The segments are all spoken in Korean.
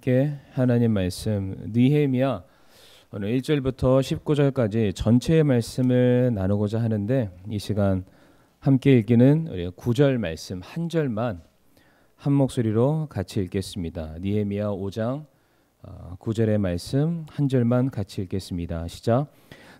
함께 하나님 말씀 느헤미야 오늘 1절부터 19절까지 전체의 말씀을 나누고자 하는데, 이 시간 함께 읽기는 우리 9절 말씀 한 절만 한 목소리로 같이 읽겠습니다. 느헤미야 5장 9절의 말씀 한 절만 같이 읽겠습니다. 시작.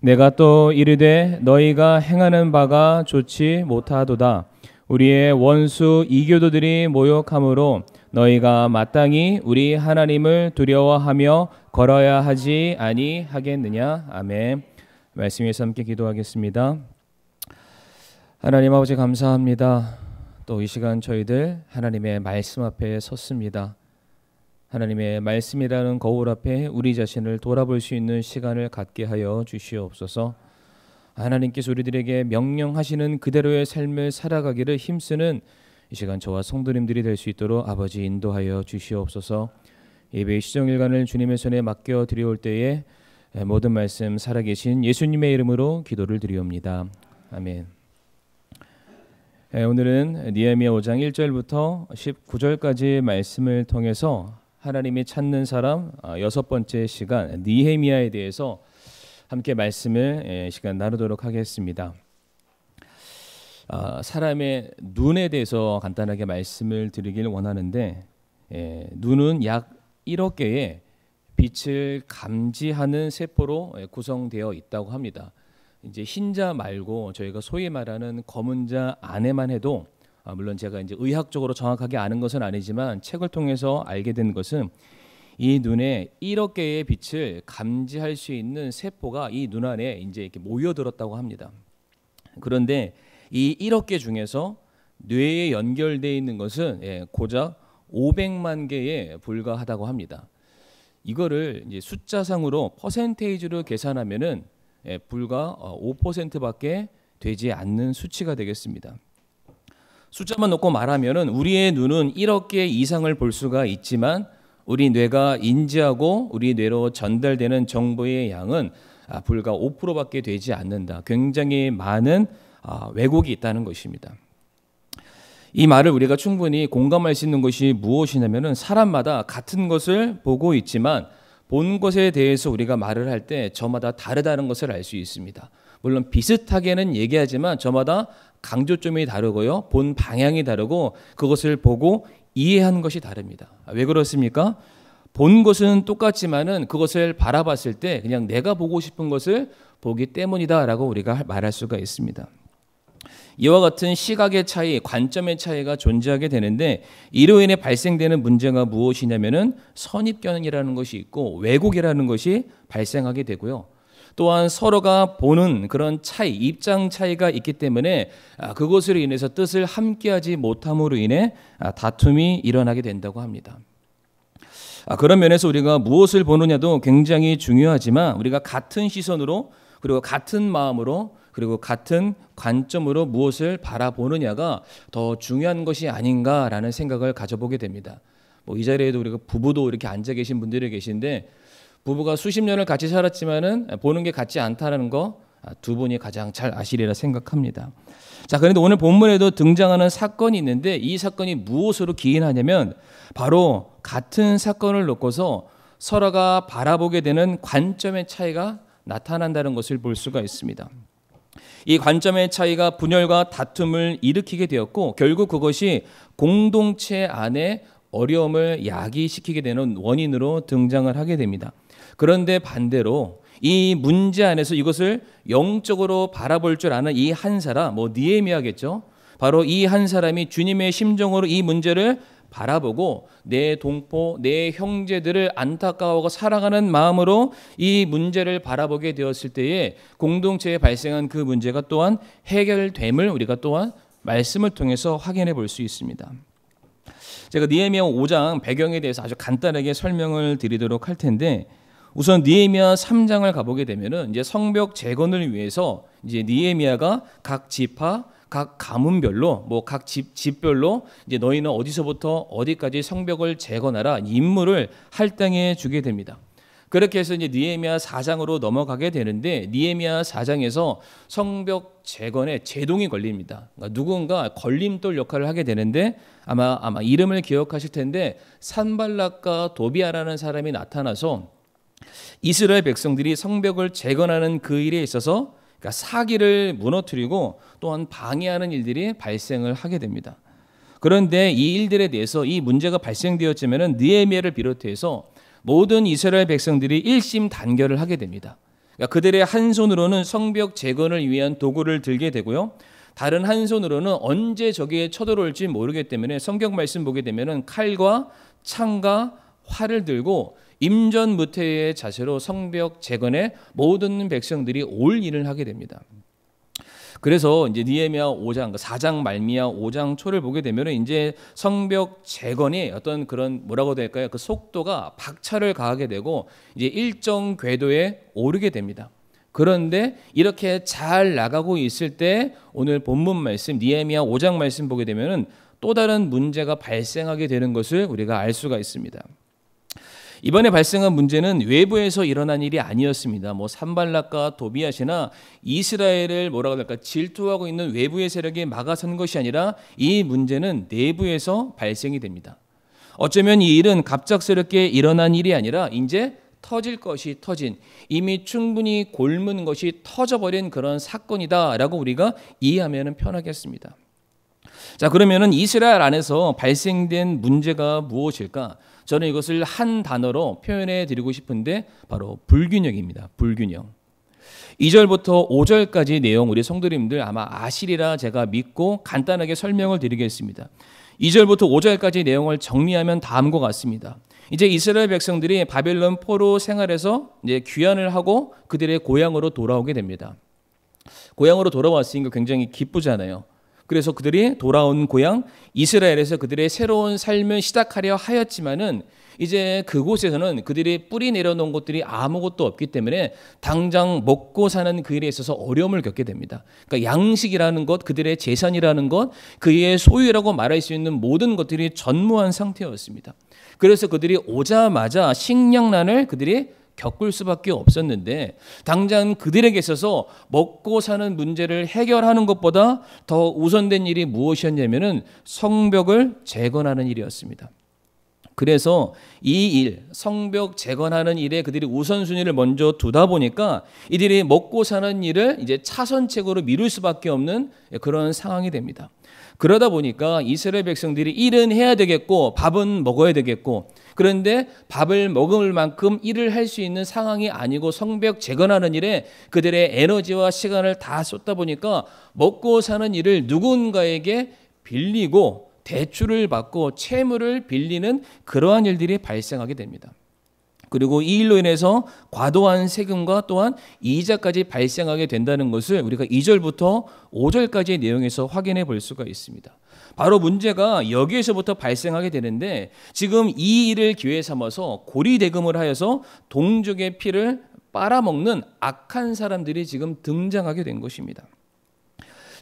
내가 또 이르되 너희가 행하는 바가 좋지 못하도다. 우리의 원수 이교도들이 모욕함으로 너희가 마땅히 우리 하나님을 두려워하며 걸어야 하지 아니하겠느냐. 아멘. 말씀에서 함께 기도하겠습니다. 하나님 아버지 감사합니다. 또 이 시간 저희들 하나님의 말씀 앞에 섰습니다. 하나님의 말씀이라는 거울 앞에 우리 자신을 돌아볼 수 있는 시간을 갖게 하여 주시옵소서. 하나님께서 우리들에게 명령하시는 그대로의 삶을 살아가기를 힘쓰는 이 시간 저와 성도님들이 될 수 있도록 아버지 인도하여 주시옵소서. 예배 시정일간을 주님의 손에 맡겨 드려올 때에 모든 말씀 살아계신 예수님의 이름으로 기도를 드리옵니다. 아멘. 오늘은 느헤미야 5장 1절부터 19절까지 말씀을 통해서 하나님이 찾는 사람 여섯 번째 시간 느헤미야에 대해서 함께 말씀을 시간 나누도록 하겠습니다. 사람의 눈에 대해서 간단하게 말씀을 드리길 원하는데, 눈은 약 1억 개의 빛을 감지하는 세포로 구성되어 있다고 합니다. 이제 흰자 말고 저희가 소위 말하는 검은 자 안에만 해도, 물론 제가 이제 의학적으로 정확하게 아는 것은 아니지만 책을 통해서 알게 된 것은 이 눈에 1억 개의 빛을 감지할 수 있는 세포가 이 눈 안에 이제 이렇게 모여들었다고 합니다. 그런데 이 1억 개 중에서 뇌에 연결되어 있는 것은 고작 500만 개에 불과하다고 합니다. 이거를 이제 숫자상으로 퍼센테이지로 계산하면은 불과 5%밖에 되지 않는 수치가 되겠습니다. 숫자만 놓고 말하면은 우리의 눈은 1억 개 이상을 볼 수가 있지만 우리 뇌가 인지하고 우리 뇌로 전달되는 정보의 양은 불과 5%밖에 되지 않는다. 굉장히 많은 왜곡이 있다는 것입니다. 이 말을 우리가 충분히 공감할 수 있는 것이 무엇이냐면은 사람마다 같은 것을 보고 있지만 본 것에 대해서 우리가 말을 할 때 저마다 다르다는 것을 알 수 있습니다. 물론 비슷하게는 얘기하지만 저마다 강조점이 다르고요, 본 방향이 다르고 그것을 보고 이해한 것이 다릅니다. 왜 그렇습니까? 본 것은 똑같지만은 그것을 바라봤을 때 그냥 내가 보고 싶은 것을 보기 때문이다라고 우리가 말할 수가 있습니다. 이와 같은 시각의 차이, 관점의 차이가 존재하게 되는데, 이로 인해 발생되는 문제가 무엇이냐면은 선입견이라는 것이 있고 왜곡이라는 것이 발생하게 되고요. 또한 서로가 보는 그런 차이, 입장 차이가 있기 때문에 그것으로 인해서 뜻을 함께하지 못함으로 인해 다툼이 일어나게 된다고 합니다. 그런 면에서 우리가 무엇을 보느냐도 굉장히 중요하지만 우리가 같은 시선으로 그리고 같은 마음으로 그리고 같은 관점으로 무엇을 바라보느냐가 더 중요한 것이 아닌가라는 생각을 가져보게 됩니다. 이 자리에도 우리가 부부도 이렇게 앉아 계신 분들이 계신데, 부부가 수십 년을 같이 살았지만은 보는 게 같지 않다는 거 두 분이 가장 잘 아시리라 생각합니다. 자, 그런데 오늘 본문에도 등장하는 사건이 있는데, 이 사건이 무엇으로 기인하냐면 바로 같은 사건을 놓고서 서로가 바라보게 되는 관점의 차이가 나타난다는 것을 볼 수가 있습니다. 이 관점의 차이가 분열과 다툼을 일으키게 되었고, 결국 그것이 공동체 안에 어려움을 야기시키게 되는 원인으로 등장을 하게 됩니다. 그런데 반대로 이 문제 안에서 이것을 영적으로 바라볼 줄 아는 이 한 사람, 느헤미야겠죠. 바로 이 한 사람이 주님의 심정으로 이 문제를 바라보고 내 동포, 내 형제들을 안타까워하고 사랑하는 마음으로 이 문제를 바라보게 되었을 때에 공동체에 발생한 그 문제가 또한 해결됨을 우리가 또한 말씀을 통해서 확인해 볼 수 있습니다. 제가 느헤미야 5장 배경에 대해서 아주 간단하게 설명을 드리도록 할 텐데, 우선 느헤미야 3장을 가보게 되면은 이제 성벽 재건을 위해서 이제 느헤미야가 각 지파, 각 가문별로 각 집별로 이제 너희는 어디서부터 어디까지 성벽을 재건하라 임무를 할당해 주게 됩니다. 그렇게 해서 이제 느헤미야 4장으로 넘어가게 되는데 느헤미야 4장에서 성벽 재건에 제동이 걸립니다. 그러니까 누군가 걸림돌 역할을 하게 되는데 아마 이름을 기억하실 텐데 산발락과 도비아라는 사람이 나타나서 이스라엘 백성들이 성벽을 재건하는 그 일에 있어서 그러니까 사기를 무너뜨리고 또한 방해하는 일들이 발생을 하게 됩니다. 그런데 이 일들에 대해서 이 문제가 발생되었지만은 느헤미야를 비롯해서 모든 이스라엘 백성들이 일심단결을 하게 됩니다. 그러니까 그들의 한 손으로는 성벽 재건을 위한 도구를 들게 되고요. 다른 한 손으로는 언제 적이 쳐들어올지 모르기 때문에 성경 말씀 보게 되면은 칼과 창과 활을 들고 임전무태의 자세로 성벽 재건에 모든 백성들이 올 일을 하게 됩니다. 그래서 이제 느헤미야 5장, 4장 말미야 5장 초를 보게 되면 이제 성벽 재건이 어떤 그런 뭐라고 해야 될까요? 그 속도가 박차를 가하게 되고 이제 일정 궤도에 오르게 됩니다. 그런데 이렇게 잘 나가고 있을 때 오늘 본문 말씀 느헤미야 5장 말씀 보게 되면은 또 다른 문제가 발생하게 되는 것을 우리가 알 수가 있습니다. 이번에 발생한 문제는 외부에서 일어난 일이 아니었습니다. 산발락과 도비앗이나 이스라엘을 뭐라고 할까 질투하고 있는 외부의 세력이 막아선 것이 아니라 이 문제는 내부에서 발생이 됩니다. 어쩌면 이 일은 갑작스럽게 일어난 일이 아니라 이제 터질 것이 터진 이미 충분히 곪은 것이 터져버린 그런 사건이다라고 우리가 이해하면 편하겠습니다. 자, 그러면은 이스라엘 안에서 발생된 문제가 무엇일까? 저는 이것을 한 단어로 표현해 드리고 싶은데 바로 불균형입니다. 불균형. 2절부터 5절까지 내용 우리 성도님들 아마 아시리라 제가 믿고 간단하게 설명을 드리겠습니다. 2절부터 5절까지 내용을 정리하면 다음과 같습니다. 이제 이스라엘 백성들이 바벨론 포로 생활에서 이제 귀환을 하고 그들의 고향으로 돌아오게 됩니다. 고향으로 돌아왔으니까 굉장히 기쁘잖아요. 그래서 그들이 돌아온 고향 이스라엘에서 그들의 새로운 삶을 시작하려 하였지만은 이제 그곳에서는 그들이 뿌리 내려놓은 것들이 아무것도 없기 때문에 당장 먹고 사는 그 일에 있어서 어려움을 겪게 됩니다. 그러니까 양식이라는 것, 그들의 재산이라는 것, 그의 소유라고 말할 수 있는 모든 것들이 전무한 상태였습니다. 그래서 그들이 오자마자 식량난을 그들이 겪을 수밖에 없었는데 당장 그들에게 있어서 먹고 사는 문제를 해결하는 것보다 더 우선된 일이 무엇이었냐면은 성벽을 재건하는 일이었습니다. 그래서 이 일, 성벽 재건하는 일에 그들이 우선순위를 먼저 두다 보니까 이들이 먹고 사는 일을 이제 차선책으로 미룰 수밖에 없는 그런 상황이 됩니다. 그러다 보니까 이스라엘 백성들이 일은 해야 되겠고 밥은 먹어야 되겠고 그런데 밥을 먹을 만큼 일을 할 수 있는 상황이 아니고 성벽 재건하는 일에 그들의 에너지와 시간을 다 쏟다 보니까 먹고 사는 일을 누군가에게 빌리고 대출을 받고 채무를 빌리는 그러한 일들이 발생하게 됩니다. 그리고 이 일로 인해서 과도한 세금과 또한 이자까지 발생하게 된다는 것을 우리가 2절부터 5절까지의 내용에서 확인해 볼 수가 있습니다. 바로 문제가 여기에서부터 발생하게 되는데 지금 이 일을 기회 삼아서 고리대금을 하여서 동족의 피를 빨아먹는 악한 사람들이 지금 등장하게 된 것입니다.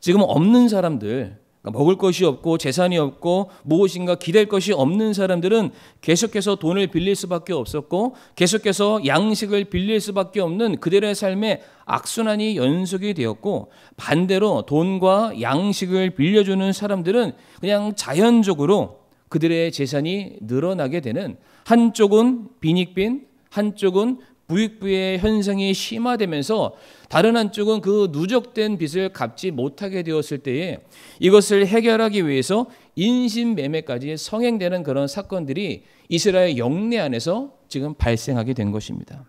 지금 없는 사람들, 먹을 것이 없고 재산이 없고 무엇인가 기댈 것이 없는 사람들은 계속해서 돈을 빌릴 수밖에 없었고 계속해서 양식을 빌릴 수밖에 없는 그들의 삶에 악순환이 연속이 되었고 반대로 돈과 양식을 빌려주는 사람들은 그냥 자연적으로 그들의 재산이 늘어나게 되는 한쪽은 빈익빈 한쪽은 부익부의 현상이 심화되면서 다른 한쪽은 그 누적된 빚을 갚지 못하게 되었을 때에 이것을 해결하기 위해서 인신매매까지 성행되는 그런 사건들이 이스라엘 영내 안에서 지금 발생하게 된 것입니다.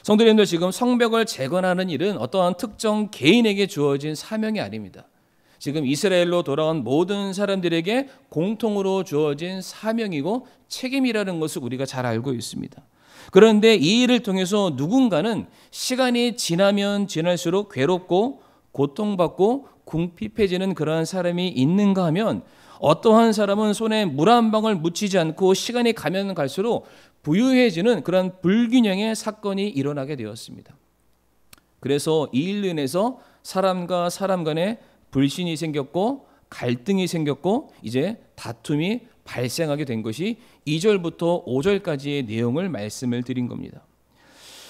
성도님들 지금 성벽을 재건하는 일은 어떠한 특정 개인에게 주어진 사명이 아닙니다. 지금 이스라엘로 돌아온 모든 사람들에게 공통으로 주어진 사명이고 책임이라는 것을 우리가 잘 알고 있습니다. 그런데 이 일을 통해서 누군가는 시간이 지나면 지날수록 괴롭고 고통받고 궁핍해지는 그러한 사람이 있는가 하면 어떠한 사람은 손에 물 한 방울 묻히지 않고 시간이 가면 갈수록 부유해지는 그런 불균형의 사건이 일어나게 되었습니다. 그래서 이 일로 인해서 사람과 사람 간에 불신이 생겼고 갈등이 생겼고 이제 다툼이 발생하게 된 것이 2절부터 5절까지의 내용을 말씀을 드린 겁니다.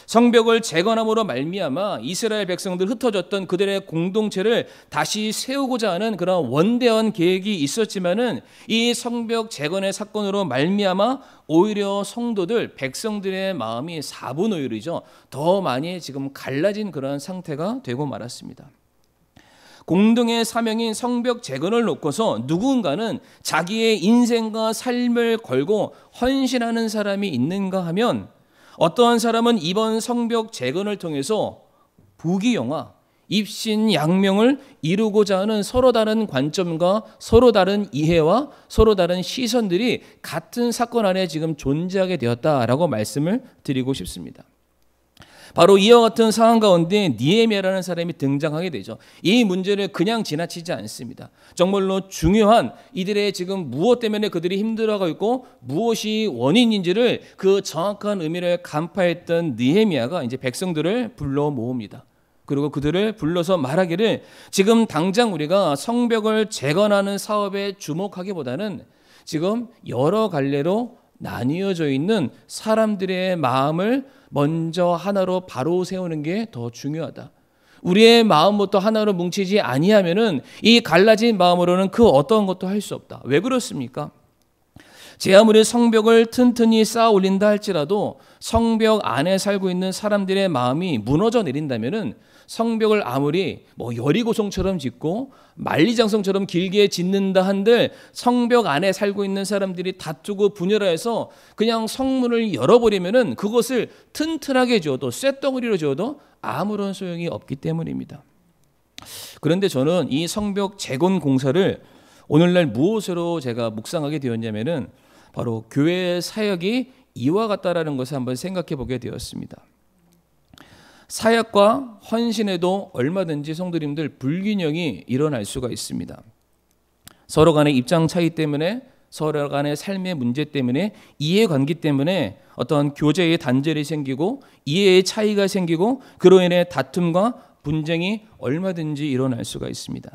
성벽을 재건함으로 말미암아 이스라엘 백성들 흩어졌던 그들의 공동체를 다시 세우고자 하는 그런 원대한 계획이 있었지만은 이 성벽 재건의 사건으로 말미암아 오히려 성도들 백성들의 마음이 4분의 1이죠. 더 많이 지금 갈라진 그런 상태가 되고 말았습니다. 공동의 사명인 성벽 재건을 놓고서 누군가는 자기의 인생과 삶을 걸고 헌신하는 사람이 있는가 하면 어떠한 사람은 이번 성벽 재건을 통해서 부귀영화, 입신양명을 이루고자 하는 서로 다른 관점과 서로 다른 이해와 서로 다른 시선들이 같은 사건 안에 지금 존재하게 되었다라고 말씀을 드리고 싶습니다. 바로 이와 같은 상황 가운데 느헤미야라는 사람이 등장하게 되죠. 이 문제를 그냥 지나치지 않습니다. 정말로 중요한 이들의 지금 무엇 때문에 그들이 힘들어하고 있고 무엇이 원인인지를 그 정확한 의미를 간파했던 느헤미야가 이제 백성들을 불러 모읍니다. 그리고 그들을 불러서 말하기를 지금 당장 우리가 성벽을 재건하는 사업에 주목하기보다는 지금 여러 갈래로 나뉘어져 있는 사람들의 마음을 먼저 하나로 바로 세우는 게 더 중요하다. 우리의 마음부터 하나로 뭉치지 아니하면은 이 갈라진 마음으로는 그 어떤 것도 할 수 없다. 왜 그렇습니까? 제 아무리 성벽을 튼튼히 쌓아 올린다 할지라도 성벽 안에 살고 있는 사람들의 마음이 무너져 내린다면은 성벽을 아무리 여리고성처럼 짓고 만리장성처럼 길게 짓는다 한들 성벽 안에 살고 있는 사람들이 다투고 분열해서 그냥 성문을 열어버리면은 그것을 튼튼하게 지어도 쇳덩어리로 지어도 아무런 소용이 없기 때문입니다. 그런데 저는 이 성벽 재건 공사를 오늘날 무엇으로 제가 묵상하게 되었냐면은 바로 교회의 사역이 이와 같다라는 것을 한번 생각해 보게 되었습니다. 사역과 헌신에도 얼마든지 성도님들 불균형이 일어날 수가 있습니다. 서로 간의 입장 차이 때문에 서로 간의 삶의 문제 때문에 이해관계 때문에 어떤 교제의 단절이 생기고 이해의 차이가 생기고 그로 인해 다툼과 분쟁이 얼마든지 일어날 수가 있습니다.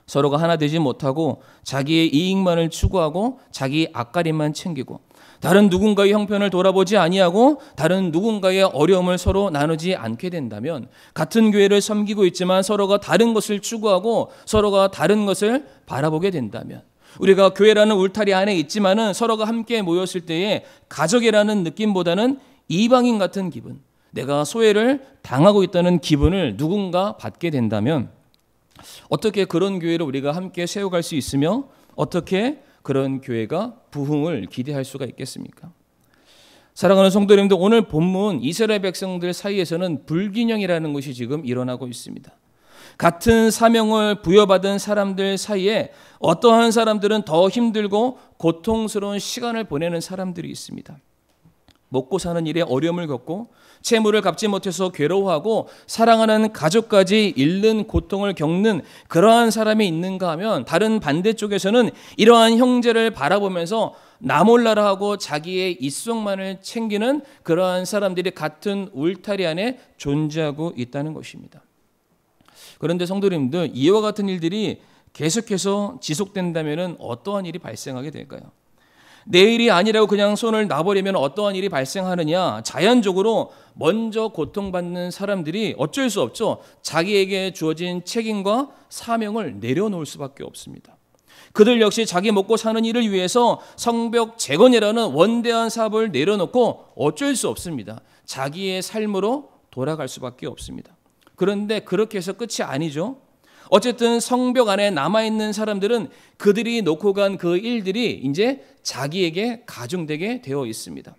서로가 하나 되지 못하고 자기의 이익만을 추구하고 자기 앞가림만 챙기고 다른 누군가의 형편을 돌아보지 아니하고 다른 누군가의 어려움을 서로 나누지 않게 된다면 같은 교회를 섬기고 있지만 서로가 다른 것을 추구하고 서로가 다른 것을 바라보게 된다면 우리가 교회라는 울타리 안에 있지만은 서로가 함께 모였을 때에 가족이라는 느낌보다는 이방인 같은 기분, 내가 소외를 당하고 있다는 기분을 누군가 받게 된다면 어떻게 그런 교회를 우리가 함께 세워갈 수 있으며 어떻게 그런 교회가 부흥을 기대할 수가 있겠습니까? 사랑하는 성도님들, 오늘 본문 이스라엘 백성들 사이에서는 불균형이라는 것이 지금 일어나고 있습니다. 같은 사명을 부여받은 사람들 사이에 어떠한 사람들은 더 힘들고 고통스러운 시간을 보내는 사람들이 있습니다. 먹고 사는 일에 어려움을 겪고 채무를 갚지 못해서 괴로워하고 사랑하는 가족까지 잃는 고통을 겪는 그러한 사람이 있는가 하면 다른 반대쪽에서는 이러한 형제를 바라보면서 나 몰라라 하고 자기의 입속만을 챙기는 그러한 사람들이 같은 울타리 안에 존재하고 있다는 것입니다. 그런데 성도님들, 이와 같은 일들이 계속해서 지속된다면 어떠한 일이 발생하게 될까요? 내일이 아니라고 그냥 손을 놔버리면 어떠한 일이 발생하느냐? 자연적으로 먼저 고통받는 사람들이 어쩔 수 없죠. 자기에게 주어진 책임과 사명을 내려놓을 수밖에 없습니다. 그들 역시 자기 먹고 사는 일을 위해서 성벽 재건이라는 원대한 사업을 내려놓고 어쩔 수 없습니다. 자기의 삶으로 돌아갈 수밖에 없습니다. 그런데 그렇게 해서 끝이 아니죠. 어쨌든 성벽 안에 남아있는 사람들은 그들이 놓고 간 그 일들이 이제 자기에게 가중되게 되어 있습니다.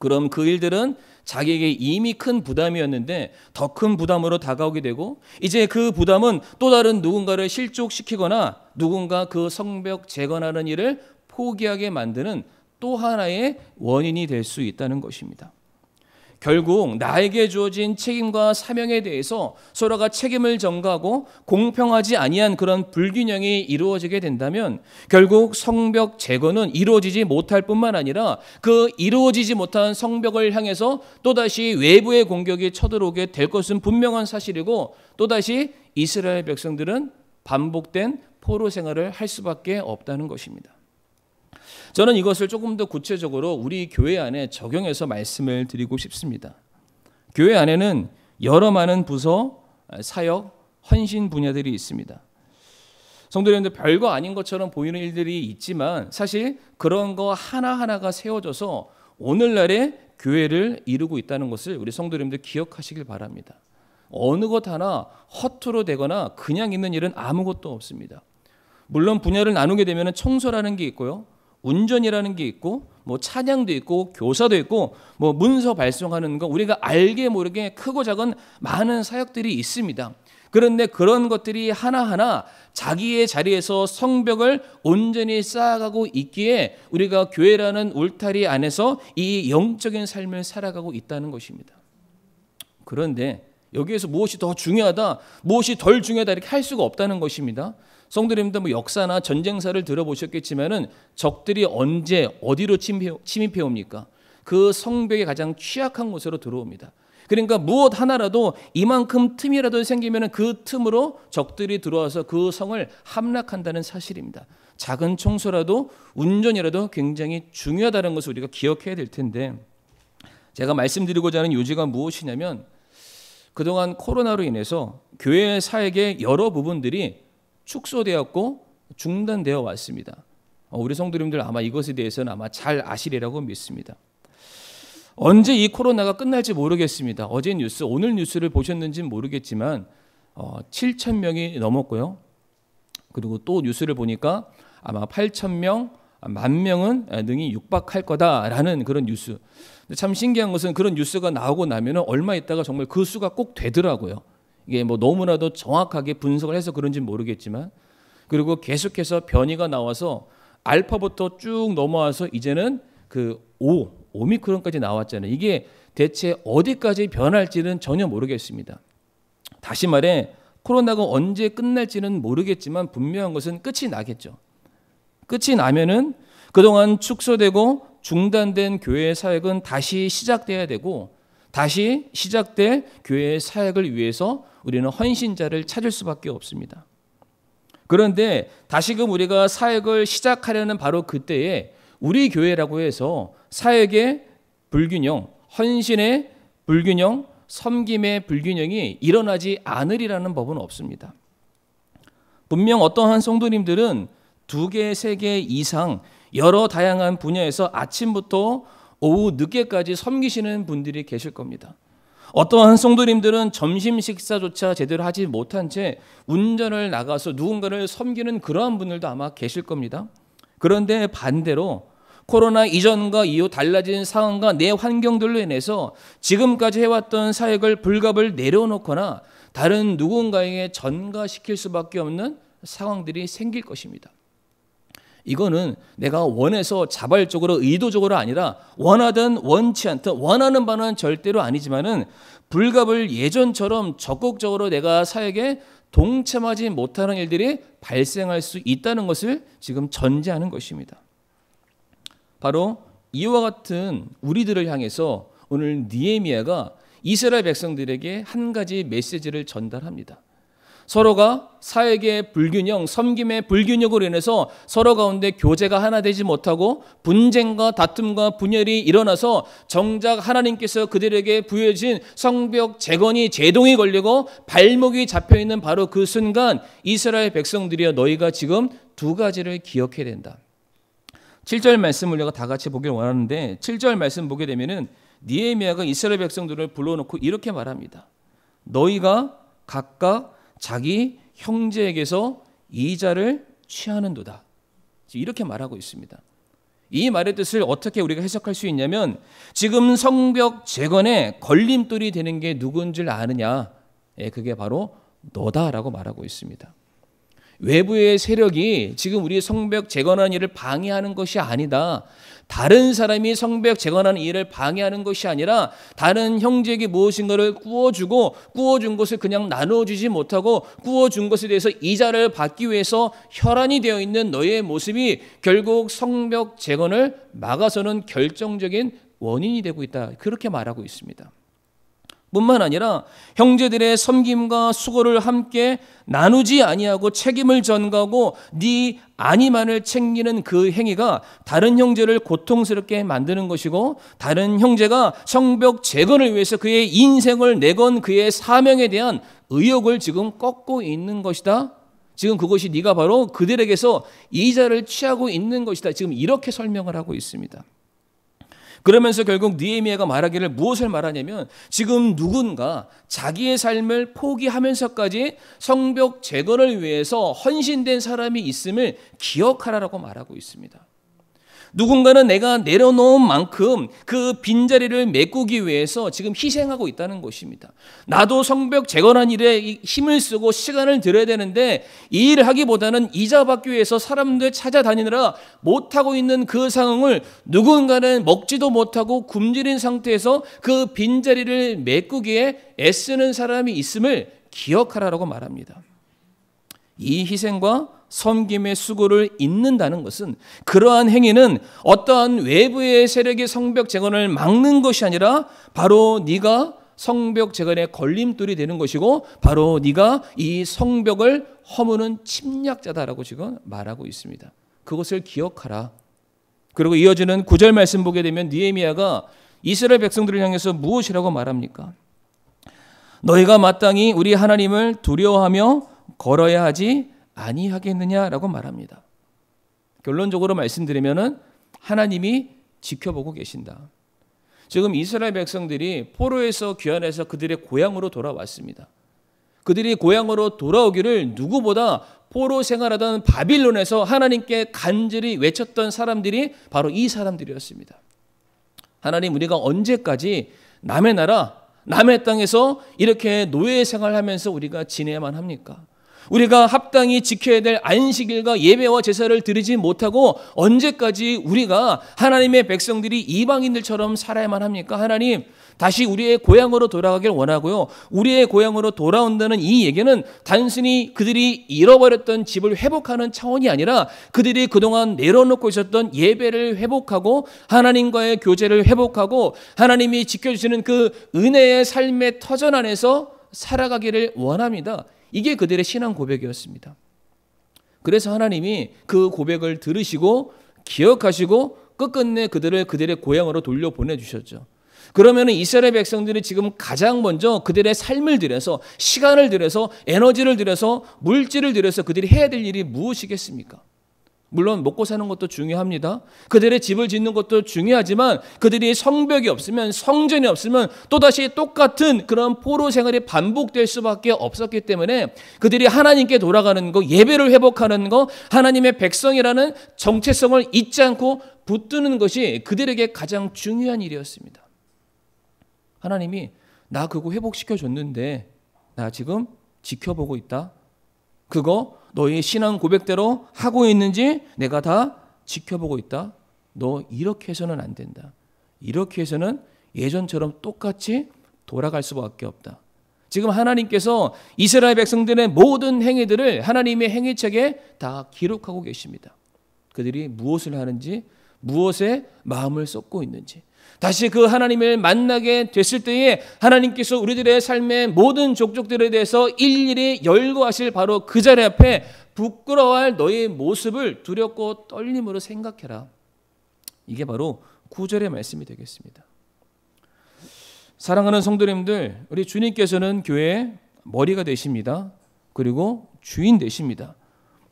그럼 그 일들은 자기에게 이미 큰 부담이었는데 더 큰 부담으로 다가오게 되고 이제 그 부담은 또 다른 누군가를 실족시키거나 누군가 그 성벽 재건하는 일을 포기하게 만드는 또 하나의 원인이 될 수 있다는 것입니다. 결국 나에게 주어진 책임과 사명에 대해서 서로가 책임을 전가하고 공평하지 아니한 그런 불균형이 이루어지게 된다면 결국 성벽 재건은 이루어지지 못할 뿐만 아니라 그 이루어지지 못한 성벽을 향해서 또다시 외부의 공격이 쳐들어오게 될 것은 분명한 사실이고 또다시 이스라엘 백성들은 반복된 포로 생활을 할 수밖에 없다는 것입니다. 저는 이것을 조금 더 구체적으로 우리 교회 안에 적용해서 말씀을 드리고 싶습니다. 교회 안에는 여러 많은 부서, 사역, 헌신 분야들이 있습니다. 성도 여러분들, 별거 아닌 것처럼 보이는 일들이 있지만 사실 그런 거 하나하나가 세워져서 오늘날의 교회를 이루고 있다는 것을 우리 성도 여러분들 기억하시길 바랍니다. 어느 것 하나 허투루 되거나 그냥 있는 일은 아무것도 없습니다. 물론 분야를 나누게 되면 청소라는 게 있고요, 운전이라는 게 있고, 뭐 찬양도 있고, 교사도 있고, 뭐 문서 발송하는 거, 우리가 알게 모르게 크고 작은 많은 사역들이 있습니다. 그런데 그런 것들이 하나하나 자기의 자리에서 성벽을 온전히 쌓아가고 있기에 우리가 교회라는 울타리 안에서 이 영적인 삶을 살아가고 있다는 것입니다. 그런데 여기에서 무엇이 더 중요하다, 무엇이 덜 중요하다 이렇게 할 수가 없다는 것입니다. 성도님들 뭐 역사나 전쟁사를 들어보셨겠지만은 적들이 언제 어디로 침입해 옵니까? 그 성벽의 가장 취약한 곳으로 들어옵니다. 그러니까 무엇 하나라도 이만큼 틈이라도 생기면 그 틈으로 적들이 들어와서 그 성을 함락한다는 사실입니다. 작은 청소라도 운전이라도 굉장히 중요하다는 것을 우리가 기억해야 될 텐데, 제가 말씀드리고자 하는 요지가 무엇이냐면 그동안 코로나로 인해서 교회 사역의 여러 부분들이 축소되었고 중단되어 왔습니다. 우리 성도님들 아마 이것에 대해서는 아마 잘 아시리라고 믿습니다. 언제 이 코로나가 끝날지 모르겠습니다. 어제 뉴스, 오늘 뉴스를 보셨는지는 모르겠지만 7,000명이 넘었고요. 그리고 또 뉴스를 보니까 아마 8,000명, 10,000명은 능히 육박할 거다라는 그런 뉴스. 참 신기한 것은 그런 뉴스가 나오고 나면 얼마 있다가 정말 그 수가 꼭 되더라고요. 이게 뭐 너무나도 정확하게 분석을 해서 그런지는 모르겠지만, 그리고 계속해서 변이가 나와서 알파부터 쭉 넘어와서 이제는 그 오미크론까지 나왔잖아요. 이게 대체 어디까지 변할지는 전혀 모르겠습니다. 다시 말해 코로나가 언제 끝날지는 모르겠지만 분명한 것은 끝이 나겠죠. 끝이 나면은 그동안 축소되고 중단된 교회의 사역은 다시 시작돼야 되고, 다시 시작될 교회의 사역을 위해서 우리는 헌신자를 찾을 수밖에 없습니다. 그런데 다시금 우리가 사역을 시작하려는 바로 그때에 우리 교회라고 해서 사역의 불균형, 헌신의 불균형, 섬김의 불균형이 일어나지 않으리라는 법은 없습니다. 분명 어떠한 성도님들은 2개, 3개 이상 여러 다양한 분야에서 아침부터 오후 늦게까지 섬기시는 분들이 계실 겁니다. 어떠한 성도님들은 점심 식사조차 제대로 하지 못한 채 운전을 나가서 누군가를 섬기는 그러한 분들도 아마 계실 겁니다. 그런데 반대로 코로나 이전과 이후 달라진 상황과 내 환경들로 인해서 지금까지 해왔던 사역을 불갑을 내려놓거나 다른 누군가에게 전가시킬 수밖에 없는 상황들이 생길 것입니다. 이거는 내가 원해서 자발적으로 의도적으로 아니라 원하든 원치 않든 원하는 바는 절대로 아니지만은 불갑을 예전처럼 적극적으로 내가 사역에 동참하지 못하는 일들이 발생할 수 있다는 것을 지금 전제하는 것입니다. 바로 이와 같은 우리들을 향해서 오늘 느헤미야가 이스라엘 백성들에게 한 가지 메시지를 전달합니다. 서로가 사역의 불균형, 섬김의 불균형으로 인해서 서로 가운데 교제가 하나 되지 못하고 분쟁과 다툼과 분열이 일어나서 정작 하나님께서 그들에게 부여해 주신 성벽 재건이 제동이 걸리고 발목이 잡혀있는 바로 그 순간 이스라엘 백성들이여 너희가 지금 2가지를 기억해야 된다. 7절 말씀을 우리가 다 같이 보길 원하는데 7절 말씀 보게 되면은 느헤미야가 이스라엘 백성들을 불러놓고 이렇게 말합니다. 너희가 각각 자기 형제에게서 이자를 취하는도다. 이렇게 말하고 있습니다. 이 말의 뜻을 어떻게 우리가 해석할 수 있냐면 지금 성벽 재건에 걸림돌이 되는 게 누군 줄 아느냐? 그게 바로 너다라고 말하고 있습니다. 외부의 세력이 지금 우리 성벽 재건하는 일을 방해하는 것이 아니다. 다른 사람이 성벽 재건하는 일을 방해하는 것이 아니라 다른 형제에게 무엇인가를 구워준 것을 그냥 나눠주지 못하고 구워준 것에 대해서 이자를 받기 위해서 혈안이 되어 있는 너의 모습이 결국 성벽 재건을 막아서는 결정적인 원인이 되고 있다. 그렇게 말하고 있습니다. 뿐만 아니라 형제들의 섬김과 수고를 함께 나누지 아니하고 책임을 전가하고 네 안위만을 챙기는 그 행위가 다른 형제를 고통스럽게 만드는 것이고, 다른 형제가 성벽 재건을 위해서 그의 인생을 내건 그의 사명에 대한 의욕을 지금 꺾고 있는 것이다. 지금 그것이 네가 바로 그들에게서 이자를 취하고 있는 것이다. 지금 이렇게 설명을 하고 있습니다. 그러면서 결국 느헤미야가 말하기를 무엇을 말하냐면, 지금 누군가 자기의 삶을 포기하면서까지 성벽 재건을 위해서 헌신된 사람이 있음을 기억하라라고 말하고 있습니다. 누군가는 내가 내려놓은 만큼 그 빈자리를 메꾸기 위해서 지금 희생하고 있다는 것입니다. 나도 성벽 재건한 일에 힘을 쓰고 시간을 들여야 되는데 이 일을 하기보다는 이자 받기 위해서 사람들 찾아다니느라 못하고 있는 그 상황을 누군가는 먹지도 못하고 굶주린 상태에서 그 빈자리를 메꾸기에 애쓰는 사람이 있음을 기억하라라고 말합니다. 이 희생과 섬김의 수고를 잇는다는 것은, 그러한 행위는 어떠한 외부의 세력의 성벽 재건을 막는 것이 아니라 바로 네가 성벽 재건의 걸림돌이 되는 것이고, 바로 네가 이 성벽을 허무는 침략자다라고 지금 말하고 있습니다. 그것을 기억하라. 그리고 이어지는 9절 말씀 보게 되면 느헤미야가 이스라엘 백성들을 향해서 무엇이라고 말합니까? 너희가 마땅히 우리 하나님을 두려워하며 걸어야 하지 아니하겠느냐라고 말합니다. 결론적으로 말씀드리면은 하나님이 지켜보고 계신다. 지금 이스라엘 백성들이 포로에서 귀환해서 그들의 고향으로 돌아왔습니다. 그들이 고향으로 돌아오기를 누구보다 포로 생활하던 바빌론에서 하나님께 간절히 외쳤던 사람들이 바로 이 사람들이었습니다. 하나님, 우리가 언제까지 남의 나라, 남의 땅에서 이렇게 노예 생활하면서 우리가 지내야만 합니까? 우리가 합당히 지켜야 될 안식일과 예배와 제사를 드리지 못하고 언제까지 우리가 하나님의 백성들이 이방인들처럼 살아야만 합니까? 하나님, 다시 우리의 고향으로 돌아가길 원하고요. 우리의 고향으로 돌아온다는 이 얘기는 단순히 그들이 잃어버렸던 집을 회복하는 차원이 아니라 그들이 그동안 내려놓고 있었던 예배를 회복하고 하나님과의 교제를 회복하고 하나님이 지켜주시는 그 은혜의 삶의 터전 안에서 살아가기를 원합니다. 이게 그들의 신앙 고백이었습니다. 그래서 하나님이 그 고백을 들으시고 기억하시고 끝끝내 그들을 그들의 고향으로 돌려보내주셨죠. 그러면 이스라엘 백성들이 지금 가장 먼저 그들의 삶을 들여서, 시간을 들여서, 에너지를 들여서, 물질을 들여서 그들이 해야 될 일이 무엇이겠습니까? 물론 먹고 사는 것도 중요합니다. 그들의 집을 짓는 것도 중요하지만 그들이 성벽이 없으면, 성전이 없으면 또다시 똑같은 그런 포로 생활이 반복될 수밖에 없었기 때문에 그들이 하나님께 돌아가는 거, 예배를 회복하는 거, 하나님의 백성이라는 정체성을 잊지 않고 붙드는 것이 그들에게 가장 중요한 일이었습니다. 하나님이 나 그거 회복시켜줬는데 나 지금 지켜보고 있다. 그거 너희 신앙 고백대로 하고 있는지 내가 다 지켜보고 있다. 너 이렇게 해서는 안 된다. 이렇게 해서는 예전처럼 똑같이 돌아갈 수밖에 없다. 지금 하나님께서 이스라엘 백성들의 모든 행위들을 하나님의 행위책에 다 기록하고 계십니다. 그들이 무엇을 하는지, 무엇에 마음을 쏟고 있는지. 다시 그 하나님을 만나게 됐을 때에 하나님께서 우리들의 삶의 모든 족족들에 대해서 일일이 열거하실 바로 그 자리 앞에 부끄러워할 너의 모습을 두렵고 떨림으로 생각해라. 이게 바로 9절의 말씀이 되겠습니다. 사랑하는 성도님들, 우리 주님께서는 교회의 머리가 되십니다. 그리고 주인 되십니다.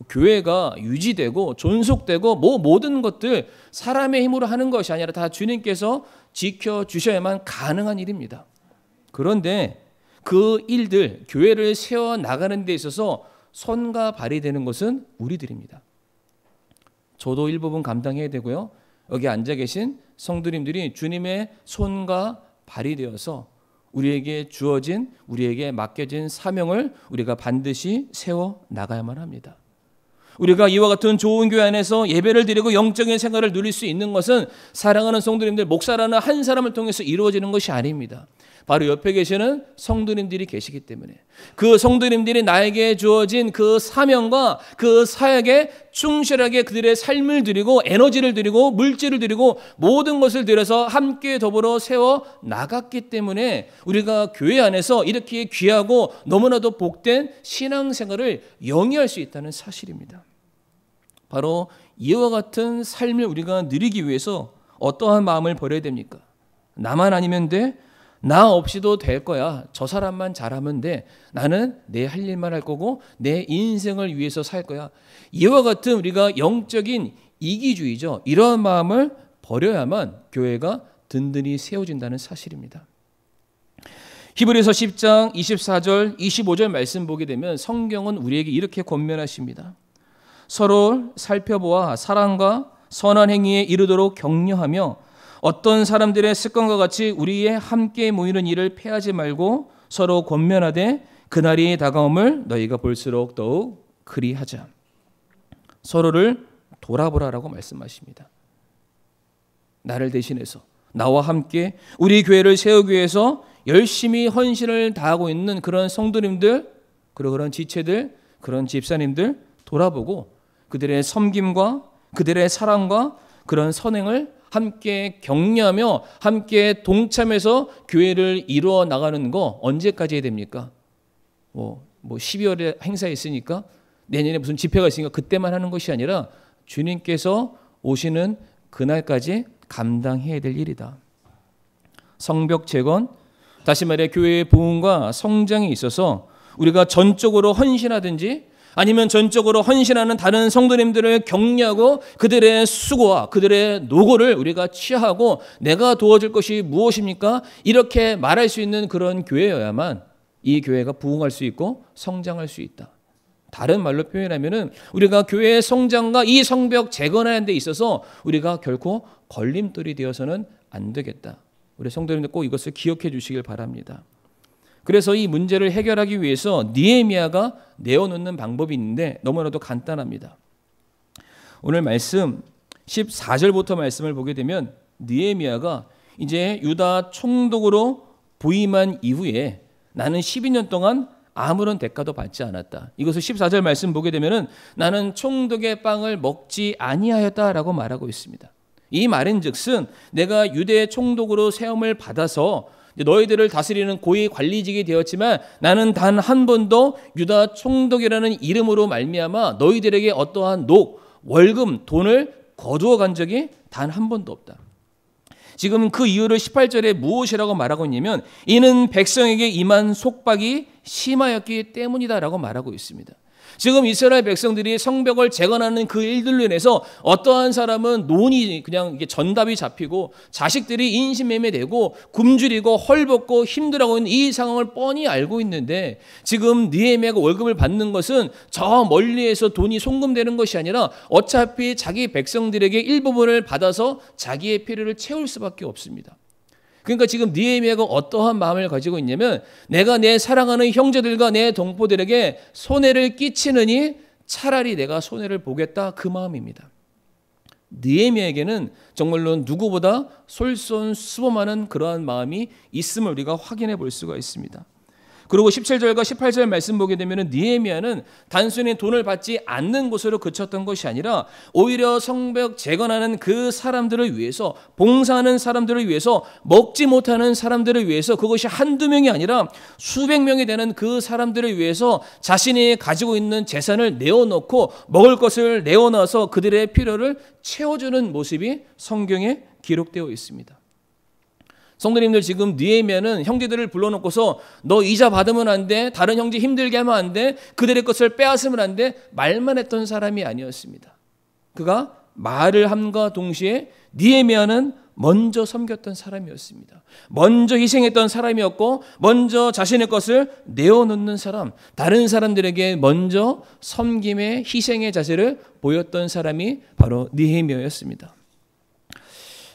교회가 유지되고 존속되고 모든 것들 사람의 힘으로 하는 것이 아니라 다 주님께서 지켜주셔야만 가능한 일입니다. 그런데 그 일들, 교회를 세워나가는 데 있어서 손과 발이 되는 것은 우리들입니다. 저도 일부분 감당해야 되고요. 여기 앉아 계신 성도님들이 주님의 손과 발이 되어서 우리에게 주어진, 우리에게 맡겨진 사명을 우리가 반드시 세워나가야만 합니다. 우리가 이와 같은 좋은 교회 안에서 예배를 드리고 영적인 생활을 누릴 수 있는 것은 사랑하는 성도님들, 목사라는 한 사람을 통해서 이루어지는 것이 아닙니다. 바로 옆에 계시는 성도님들이 계시기 때문에 그 성도님들이 나에게 주어진 그 사명과 그 사역에 충실하게 그들의 삶을 드리고 에너지를 드리고 물질을 드리고 모든 것을 들여서 함께 더불어 세워 나갔기 때문에 우리가 교회 안에서 이렇게 귀하고 너무나도 복된 신앙생활을 영위할 수 있다는 사실입니다. 바로 이와 같은 삶을 우리가 누리기 위해서 어떠한 마음을 버려야 됩니까? 나만 아니면 돼? 나 없이도 될 거야. 저 사람만 잘하면 돼. 나는 내 할 일만 할 거고 내 인생을 위해서 살 거야. 이와 같은 우리가 영적인 이기주의죠. 이러한 마음을 버려야만 교회가 든든히 세워진다는 사실입니다. 히브리서 10장 24절 25절 말씀 보게 되면 성경은 우리에게 이렇게 권면하십니다. 서로 살펴보아 사랑과 선한 행위에 이르도록 격려하며 어떤 사람들의 습관과 같이 우리의 함께 모이는 일을 패하지 말고 서로 권면하되 그날이 다가옴을 너희가 볼수록 더욱 그리하자. 서로를 돌아보라라고 말씀하십니다. 나를 대신해서 나와 함께 우리 교회를 세우기 위해서 열심히 헌신을 다하고 있는 그런 성도님들, 그리고 그런 지체들, 그런 집사님들 돌아보고 그들의 섬김과 그들의 사랑과 그런 선행을 함께 격려하며 함께 동참해서 교회를 이루어 나가는 거 언제까지 해야 됩니까? 뭐 12월에 행사 있으니까 내년에 무슨 집회가 있으니까 그때만 하는 것이 아니라 주님께서 오시는 그날까지 감당해야 될 일이다. 성벽 재건, 다시 말해 교회의 부흥과 성장에 있어서 우리가 전적으로 헌신하든지 아니면 전적으로 헌신하는 다른 성도님들을 격려하고 그들의 수고와 그들의 노고를 우리가 취하고 내가 도와줄 것이 무엇입니까? 이렇게 말할 수 있는 그런 교회여야만 이 교회가 부흥할 수 있고 성장할 수 있다. 다른 말로 표현하면은 우리가 교회의 성장과 이 성벽 재건하는 데 있어서 우리가 결코 걸림돌이 되어서는 안 되겠다. 우리 성도님들 꼭 이것을 기억해 주시길 바랍니다. 그래서 이 문제를 해결하기 위해서 느헤미야가 내어놓는 방법이 있는데 너무나도 간단합니다. 오늘 말씀 14절부터 말씀을 보게 되면 느헤미야가 이제 유다 총독으로 부임한 이후에 나는 12년 동안 아무런 대가도 받지 않았다. 이것을 14절 말씀 보게 되면은 나는 총독의 빵을 먹지 아니하였다라고 말하고 있습니다. 이 말인즉슨 내가 유대 총독으로 세움을 받아서 너희들을 다스리는 고위 관리직이 되었지만 나는 단 한 번도 유다 총독이라는 이름으로 말미암아 너희들에게 어떠한 월금, 돈을 거두어 간 적이 단 한 번도 없다. 지금 그 이유를 18절에 무엇이라고 말하고 있냐면 이는 백성에게 임한 속박이 심하였기 때문이다라고 말하고 있습니다. 지금 이스라엘 백성들이 성벽을 재건하는 그 일들로 인해서 어떠한 사람은 논이 그냥 이게 전답이 잡히고 자식들이 인신매매되고 굶주리고 헐벗고 힘들어하고 있는 이 상황을 뻔히 알고 있는데 지금 느헤미야가 월급을 받는 것은 저 멀리에서 돈이 송금되는 것이 아니라 어차피 자기 백성들에게 일부분을 받아서 자기의 필요를 채울 수밖에 없습니다. 그러니까 지금 느헤미야가 어떠한 마음을 가지고 있냐면 내가 내 사랑하는 형제들과 내 동포들에게 손해를 끼치느니 차라리 내가 손해를 보겠다 그 마음입니다. 느헤미야에게는 정말로 누구보다 솔선수범하는 그러한 마음이 있음을 우리가 확인해 볼 수가 있습니다. 그리고 17절과 18절 말씀 보게 되면 느헤미야는 단순히 돈을 받지 않는 곳으로 그쳤던 것이 아니라 오히려 성벽 재건하는 그 사람들을 위해서 봉사하는 사람들을 위해서 먹지 못하는 사람들을 위해서 그것이 한두 명이 아니라 수백 명이 되는 그 사람들을 위해서 자신이 가지고 있는 재산을 내어놓고 먹을 것을 내어놔서 그들의 필요를 채워주는 모습이 성경에 기록되어 있습니다. 성도님들 지금 느헤미야는 형제들을 불러놓고서 너 이자 받으면 안 돼. 다른 형제 힘들게 하면 안 돼. 그들의 것을 빼앗으면 안 돼. 말만 했던 사람이 아니었습니다. 그가 말을 함과 동시에 느헤미야는 먼저 섬겼던 사람이었습니다. 먼저 희생했던 사람이었고 먼저 자신의 것을 내어놓는 사람, 다른 사람들에게 먼저 섬김의 희생의 자세를 보였던 사람이 바로 느헤미야였습니다.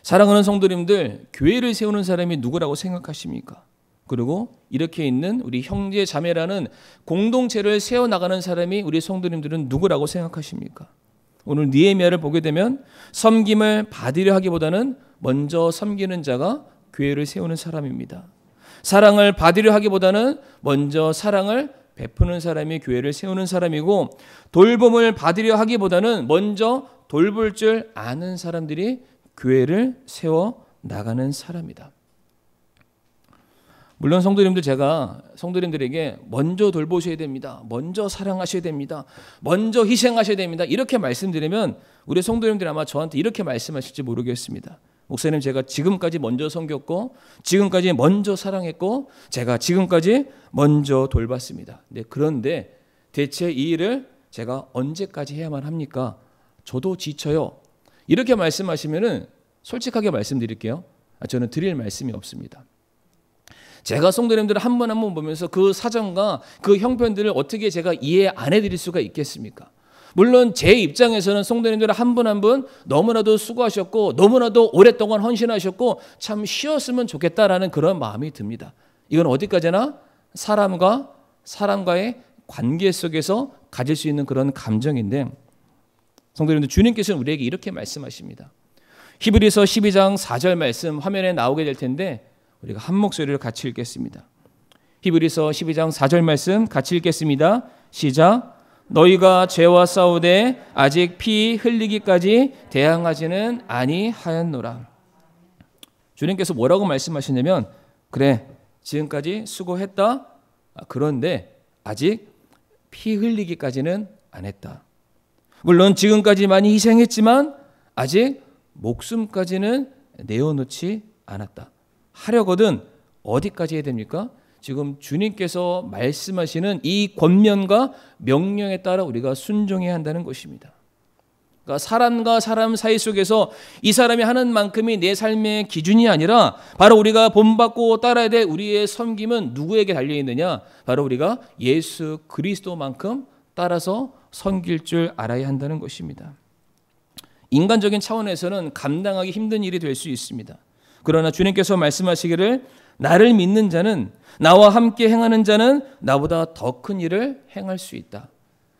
사랑하는 성도님들, 교회를 세우는 사람이 누구라고 생각하십니까? 그리고 이렇게 있는 우리 형제 자매라는 공동체를 세워나가는 사람이 우리 성도님들은 누구라고 생각하십니까? 오늘 느헤미야를 보게 되면 섬김을 받으려 하기보다는 먼저 섬기는 자가 교회를 세우는 사람입니다. 사랑을 받으려 하기보다는 먼저 사랑을 베푸는 사람이 교회를 세우는 사람이고, 돌봄을 받으려 하기보다는 먼저 돌볼 줄 아는 사람들이 교회를 세워 나가는 사람이다. 물론 성도님들, 제가 성도님들에게 먼저 돌보셔야 됩니다, 먼저 사랑하셔야 됩니다, 먼저 희생하셔야 됩니다, 이렇게 말씀드리면 우리 성도님들이 아마 저한테 이렇게 말씀하실지 모르겠습니다. 목사님, 제가 지금까지 먼저 섬겼고, 지금까지 먼저 사랑했고, 제가 지금까지 먼저 돌봤습니다. 네, 그런데 대체 이 일을 제가 언제까지 해야만 합니까? 저도 지쳐요. 이렇게 말씀하시면은 솔직하게 말씀드릴게요. 저는 드릴 말씀이 없습니다. 제가 성도님들을 한 번 한 번 보면서 그 사정과 그 형편들을 어떻게 제가 이해 안 해드릴 수가 있겠습니까? 물론 제 입장에서는 성도님들을 한 분 한 분 너무나도 수고하셨고, 너무나도 오랫동안 헌신하셨고, 참 쉬었으면 좋겠다라는 그런 마음이 듭니다. 이건 어디까지나 사람과의 관계 속에서 가질 수 있는 그런 감정인데, 성도님들, 주님께서는 우리에게 이렇게 말씀하십니다. 히브리서 12장 4절 말씀 화면에 나오게 될 텐데 우리가 한 목소리를 같이 읽겠습니다. 히브리서 12장 4절 말씀 같이 읽겠습니다. 시작. 너희가 죄와 싸우되 아직 피 흘리기까지 대항하지는 아니하였노라. 주님께서 뭐라고 말씀하시냐면, 그래, 지금까지 수고했다. 그런데 아직 피 흘리기까지는 안 했다. 물론 지금까지 많이 희생했지만 아직 목숨까지는 내어놓지 않았다. 하려거든 어디까지 해야 됩니까? 지금 주님께서 말씀하시는 이 권면과 명령에 따라 우리가 순종해야 한다는 것입니다. 그러니까 사람과 사람 사이 속에서 이 사람이 하는 만큼이 내 삶의 기준이 아니라, 바로 우리가 본받고 따라야 될 우리의 섬김은 누구에게 달려있느냐? 바로 우리가 예수 그리스도만큼 따라서 섬길 줄 알아야 한다는 것입니다. 인간적인 차원에서는 감당하기 힘든 일이 될 수 있습니다. 그러나 주님께서 말씀하시기를, 나를 믿는 자는, 나와 함께 행하는 자는 나보다 더 큰 일을 행할 수 있다.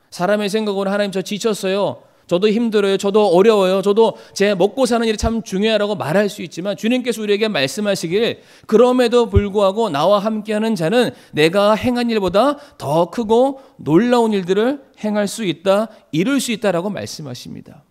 사람의 생각으로 하나님 저 지쳤어요, 저도 힘들어요, 저도 어려워요, 저도 제 먹고 사는 일이 참 중요하다고 말할 수 있지만, 주님께서 우리에게 말씀하시길, 그럼에도 불구하고 나와 함께하는 자는 내가 행한 일보다 더 크고 놀라운 일들을 행할 수 있다, 이룰 수 있다라고 말씀하십니다.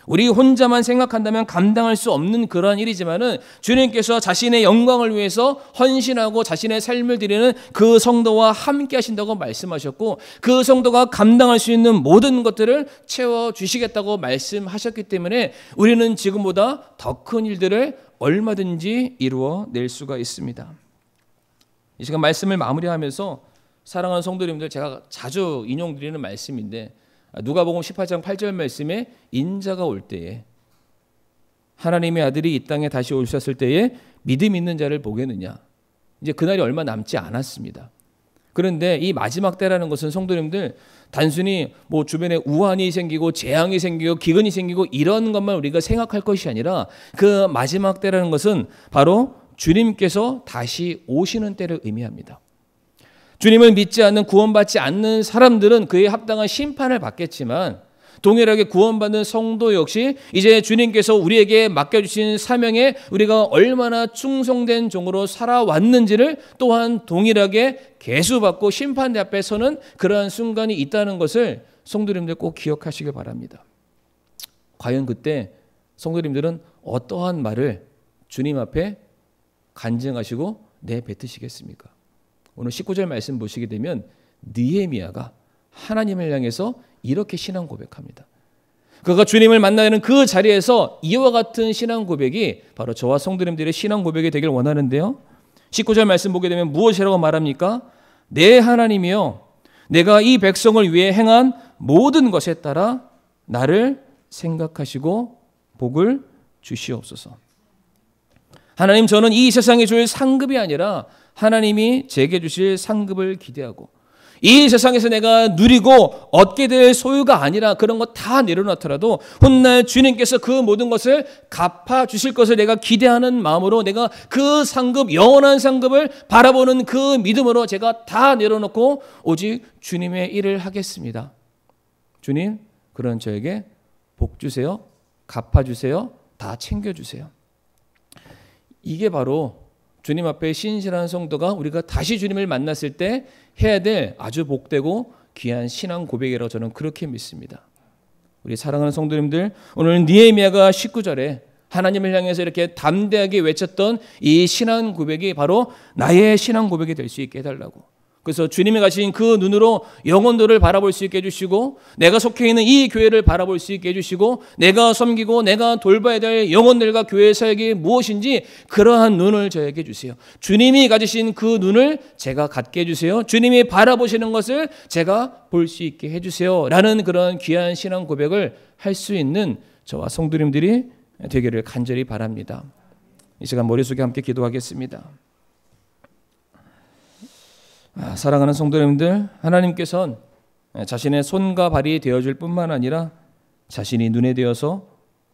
우리 혼자만 생각한다면 감당할 수 없는 그러한 일이지만은, 주님께서 자신의 영광을 위해서 헌신하고 자신의 삶을 드리는 그 성도와 함께 하신다고 말씀하셨고, 그 성도가 감당할 수 있는 모든 것들을 채워주시겠다고 말씀하셨기 때문에 우리는 지금보다 더 큰 일들을 얼마든지 이루어낼 수가 있습니다. 이 시간 말씀을 마무리하면서 사랑하는 성도님들, 제가 자주 인용드리는 말씀인데, 누가복음 18장 8절 말씀에 인자가 올 때에, 하나님의 아들이 이 땅에 다시 오셨을 때에 믿음 있는 자를 보겠느냐. 이제 그날이 얼마 남지 않았습니다. 그런데 이 마지막 때라는 것은 성도님들, 단순히 뭐 주변에 우환이 생기고 재앙이 생기고 기근이 생기고 이런 것만 우리가 생각할 것이 아니라, 그 마지막 때라는 것은 바로 주님께서 다시 오시는 때를 의미합니다. 주님을 믿지 않는, 구원받지 않는 사람들은 그에 합당한 심판을 받겠지만, 동일하게 구원받는 성도 역시 이제 주님께서 우리에게 맡겨주신 사명에 우리가 얼마나 충성된 종으로 살아왔는지를 또한 동일하게 계수받고 심판대 앞에 서는 그러한 순간이 있다는 것을 성도님들 꼭 기억하시길 바랍니다. 과연 그때 성도님들은 어떠한 말을 주님 앞에 간증하시고 내뱉으시겠습니까? 오늘 19절 말씀 보시게 되면 느헤미야가 하나님을 향해서 이렇게 신앙 고백합니다. 그가 주님을 만나는 그 자리에서 이와 같은 신앙 고백이 바로 저와 성도님들의 신앙 고백이 되길 원하는데요. 19절 말씀 보게 되면 무엇이라고 말합니까? 내 하나님이여, 내가 이 백성을 위해 행한 모든 것에 따라 나를 생각하시고 복을 주시옵소서. 하나님, 저는 이 세상에 줄 상급이 아니라 하나님이 제게 주실 상급을 기대하고, 이 세상에서 내가 누리고 얻게 될 소유가 아니라 그런 거 다 내려놓더라도 훗날 주님께서 그 모든 것을 갚아주실 것을 내가 기대하는 마음으로, 내가 그 상급, 영원한 상급을 바라보는 그 믿음으로 제가 다 내려놓고 오직 주님의 일을 하겠습니다. 주님, 그런 저에게 복 주세요, 갚아주세요, 다 챙겨주세요. 이게 바로 주님 앞에 신실한 성도가 우리가 다시 주님을 만났을 때 해야 될 아주 복되고 귀한 신앙 고백이라고 저는 그렇게 믿습니다. 우리 사랑하는 성도님들, 오늘 느헤미야가 19절에 하나님을 향해서 이렇게 담대하게 외쳤던 이 신앙 고백이 바로 나의 신앙 고백이 될 수 있게 해달라고. 그래서 주님이 가신 그 눈으로 영혼들을 바라볼 수 있게 해주시고, 내가 속해 있는 이 교회를 바라볼 수 있게 해주시고, 내가 섬기고 내가 돌봐야 될 영혼들과 교회 사역이 무엇인지 그러한 눈을 저에게 주세요. 주님이 가지신 그 눈을 제가 갖게 해주세요. 주님이 바라보시는 것을 제가 볼 수 있게 해주세요. 라는 그런 귀한 신앙 고백을 할 수 있는 저와 성도님들이 되기를 간절히 바랍니다. 이 시간 머릿속에 함께 기도하겠습니다. 사랑하는 성도님들, 하나님께서는 자신의 손과 발이 되어줄 뿐만 아니라 자신이 눈에 되어서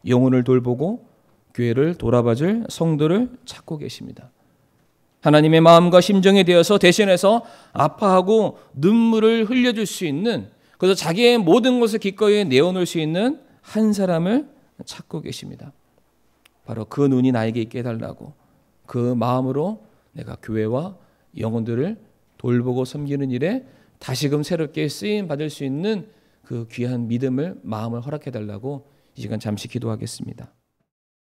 영혼을 돌보고 교회를 돌아봐줄 성도를 찾고 계십니다. 하나님의 마음과 심정에 대해서 대신해서 아파하고 눈물을 흘려줄 수 있는, 그래서 자기의 모든 것을 기꺼이 내어놓을 수 있는 한 사람을 찾고 계십니다. 바로 그 눈이 나에게 있게 해달라고, 그 마음으로 내가 교회와 영혼들을 돌보고 섬기는 일에 다시금 새롭게 쓰임 받을 수 있는 그 귀한 믿음을, 마음을 허락해 달라고 이 시간 잠시 기도하겠습니다.